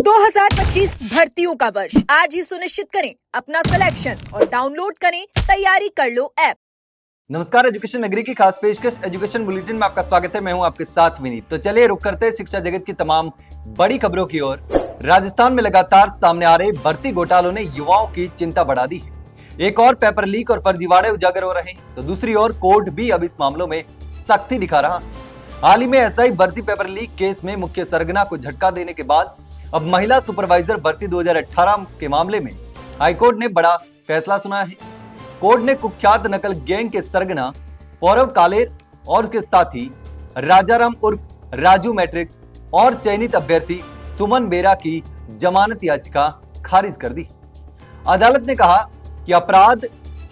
2025 भर्तियों का वर्ष आज ही सुनिश्चित करें अपना सिलेक्शन और डाउनलोड करें तैयारी कर लो ऐप। नमस्कार, एजुकेशन नगरी की खास पेशकश एजुकेशन बुलेटिन में आपका स्वागत है। मैं हूं आपके साथ विनीत। तो चलिए रुक करते हैं शिक्षा जगत की तमाम बड़ी खबरों की ओर। राजस्थान में लगातार सामने आ रहे भर्ती घोटालों ने युवाओं की चिंता बढ़ा दी है। एक और पेपर लीक और फर्जीवाड़े उजागर हो रहे हैं, तो दूसरी ओर कोर्ट भी अब इस मामलों में सख्ती दिखा रहा है। हाल ही में एसआई भर्ती पेपर लीक केस में मुख्य सरगना को झटका देने के बाद अब महिला सुपरवाइजर भर्ती 2018 के मामले में हाईकोर्ट ने बड़ा फैसला सुनाया है। कोर्ट ने कुख्यात नकल गैंग के सरगना पौरव कालेर और उसके साथी राजाराम उर्फ राजू मैट्रिक्स और चयनित अभ्यर्थी सुमन बेरा की जमानत याचिका खारिज कर दी। अदालत ने कहा कि अपराध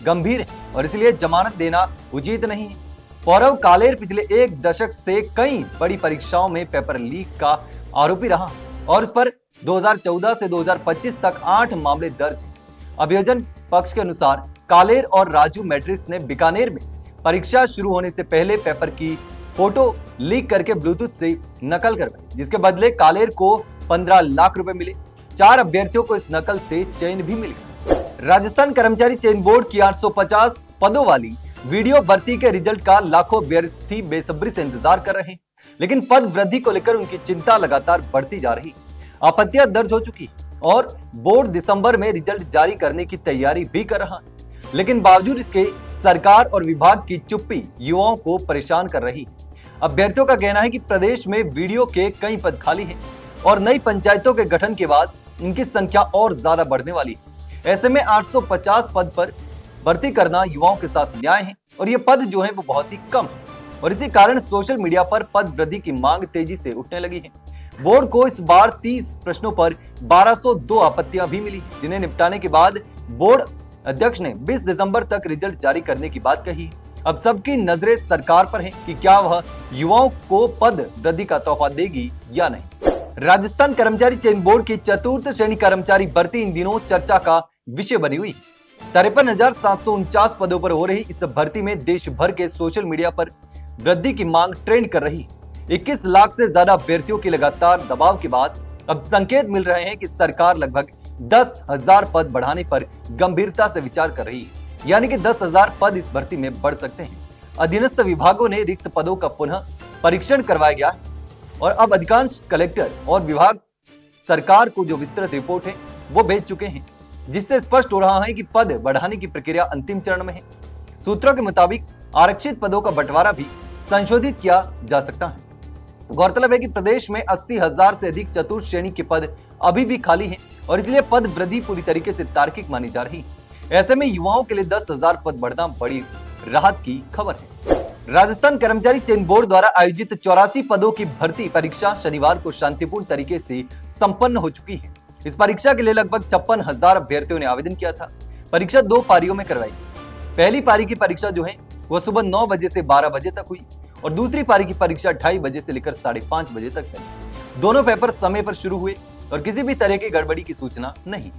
गंभीर है और इसलिए जमानत देना उचित नहीं है। पौरव कालेर पिछले एक दशक से कई बड़ी परीक्षाओं में पेपर लीक का आरोपी रहा और उस पर 2014 से 2025 तक 8 मामले दर्ज हैं। अभियोजन पक्ष के अनुसार कालेर और राजू मैट्रिक्स ने बीकानेर में परीक्षा शुरू होने से पहले पेपर की फोटो लीक करके ब्लूटूथ से नकल करवाई, जिसके बदले कालेर को 15 लाख रुपए मिले। 4 अभ्यर्थियों को इस नकल से चयन भी मिली। राजस्थान कर्मचारी चयन बोर्ड की 850 पदों वाली वीडियो भर्ती के रिजल्ट का लाखों अभ्यर्थी बेसब्री से इंतजार कर रहे हैं, लेकिन पद वृद्धि को लेकर उनकी चिंता लगातार बढ़ती जा रही। आपत्तियां दर्ज हो चुकी और बोर्ड दिसंबर में रिजल्ट जारी करने की तैयारी भी कर रहा है, लेकिन बावजूद इसके सरकार और विभाग की चुप्पी युवाओं को परेशान कर रही है। अभ्यर्थियों का कहना है कि प्रदेश में वीडियो के कई पद खाली हैं और नई पंचायतों के गठन के बाद इनकी संख्या और ज्यादा बढ़ने वाली है। ऐसे में 850 पद पर भर्ती करना युवाओं के साथ न्याय है और ये पद जो है वो बहुत ही कम है और इसी कारण सोशल मीडिया पर पद वृद्धि की मांग तेजी से उठने लगी है। बोर्ड को इस बार 30 प्रश्नों पर 1202 आपत्तियां भी मिली, जिन्हें निपटाने के बाद बोर्ड अध्यक्ष ने 20 दिसंबर तक रिजल्ट जारी करने की बात कही। अब सबकी नजरें सरकार पर हैं कि क्या वह युवाओं को पद वृद्धि का तोहफा देगी या नहीं। राजस्थान कर्मचारी चयन बोर्ड की चतुर्थ श्रेणी कर्मचारी भर्ती इन दिनों चर्चा का विषय बनी हुई। 53,749 पदों पर हो रही इस भर्ती में देश भर के सोशल मीडिया पर वृद्धि की मांग ट्रेंड कर रही है। 21 लाख से ज्यादा अभ्यर्थियों के लगातार दबाव के बाद अब संकेत मिल रहे हैं कि सरकार लगभग 10,000 पद बढ़ाने पर गंभीरता से विचार कर रही है, यानी कि 10,000 पद इस भर्ती में बढ़ सकते हैं। अधीनस्थ विभागों ने रिक्त पदों का पुनः परीक्षण करवाया गया है और अब अधिकांश कलेक्टर और विभाग सरकार को जो विस्तृत रिपोर्ट है वो भेज चुके हैं, जिससे स्पष्ट हो रहा है कि पद बढ़ाने की प्रक्रिया अंतिम चरण में है। सूत्रों के मुताबिक आरक्षित पदों का बंटवारा भी संशोधित किया जा सकता है। गौरतलब है कि प्रदेश में 80,000 से अधिक चतुर्थ श्रेणी के पद अभी भी खाली हैं और इसलिए पद वृद्धि पूरी तरीके से तार्किक मानी जा रही है। ऐसे में युवाओं के लिए 10,000 पद बढ़ना बड़ी राहत की खबर है। राजस्थान कर्मचारी चयन बोर्ड द्वारा आयोजित 84 पदों की भर्ती परीक्षा शनिवार को शांतिपूर्ण तरीके से संपन्न हो चुकी है। इस परीक्षा के लिए लगभग 56,000 अभ्यर्थियों ने आवेदन किया था। परीक्षा 2 पारियों में करवाई। पहली पारी की परीक्षा जो है वो सुबह 9 बजे से 12 बजे तक हुई और दूसरी पारी की परीक्षा 2:30 बजे से लेकर 5:30 बजे तक चली। दोनों पेपर समय पर शुरू हुए और किसी भी तरह की गड़बड़ी की सूचना नहीं।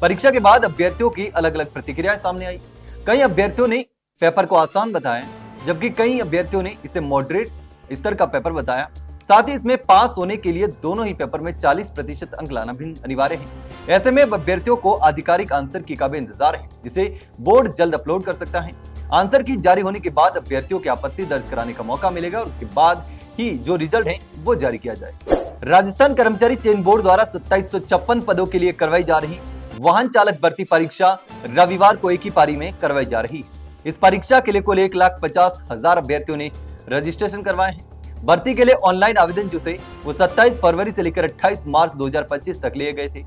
परीक्षा के बाद अभ्यर्थियों की अलग अलग प्रतिक्रियाएं सामने आई। कई अभ्यर्थियों ने पेपर को आसान बताया, जबकि कई अभ्यर्थियों ने इसे मॉडरेट स्तर का पेपर बताया। साथ ही इसमें पास होने के लिए दोनों ही पेपर में 40% अंक लाना भी अनिवार्य है। ऐसे में अभ्यर्थियों को आधिकारिक आंसर की का भी इंतजार है, जिसे बोर्ड जल्द अपलोड कर सकता है। आंसर की जारी होने के बाद अभ्यर्थियों की आपत्ति दर्ज कराने का मौका मिलेगा और उसके बाद ही जो रिजल्ट है वो जारी किया जाए। राजस्थान कर्मचारी चयन बोर्ड द्वारा 2756 पदों के लिए करवाई जा रही वाहन चालक भर्ती परीक्षा रविवार को एक ही पारी में करवाई जा रही है। इस परीक्षा के लिए कुल 1,50,000 अभ्यर्थियों ने रजिस्ट्रेशन करवाए हैं। भर्ती के लिए ऑनलाइन आवेदन जो थे वो 27 फरवरी से लेकर 28 मार्च 2025 तक लिए गए थे।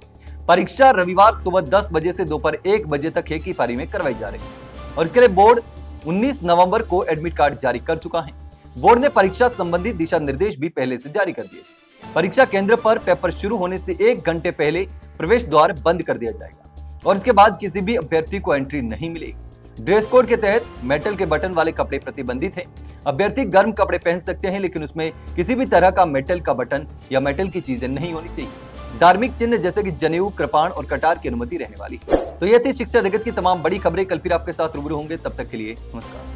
परीक्षा रविवार सुबह 10 बजे से दोपहर 1 बजे तक एक ही पारी में करवाई जा रही है और इसके लिए बोर्ड 19 नवंबर को एडमिट कार्ड जारी कर चुका है। बोर्ड ने परीक्षा संबंधी दिशा निर्देश भी पहले से जारी कर दिए। परीक्षा केंद्र पर पेपर शुरू होने से 1 घंटे पहले प्रवेश द्वार बंद कर दिया जाएगा और इसके बाद किसी भी अभ्यर्थी को एंट्री नहीं मिलेगी। ड्रेस कोड के तहत मेटल के बटन वाले कपड़े प्रतिबंधित हैं। अभ्यर्थी गर्म कपड़े पहन सकते हैं, लेकिन उसमें किसी भी तरह का मेटल का बटन या मेटल की चीजें नहीं होनी चाहिए। धार्मिक चिन्ह जैसे कि जनेऊ, कृपाण और कटार की अनुमति रहने वाली। तो ये थी शिक्षा जगत की तमाम बड़ी खबरें। कल फिर आपके साथ रूबरू होंगे, तब तक के लिए नमस्कार।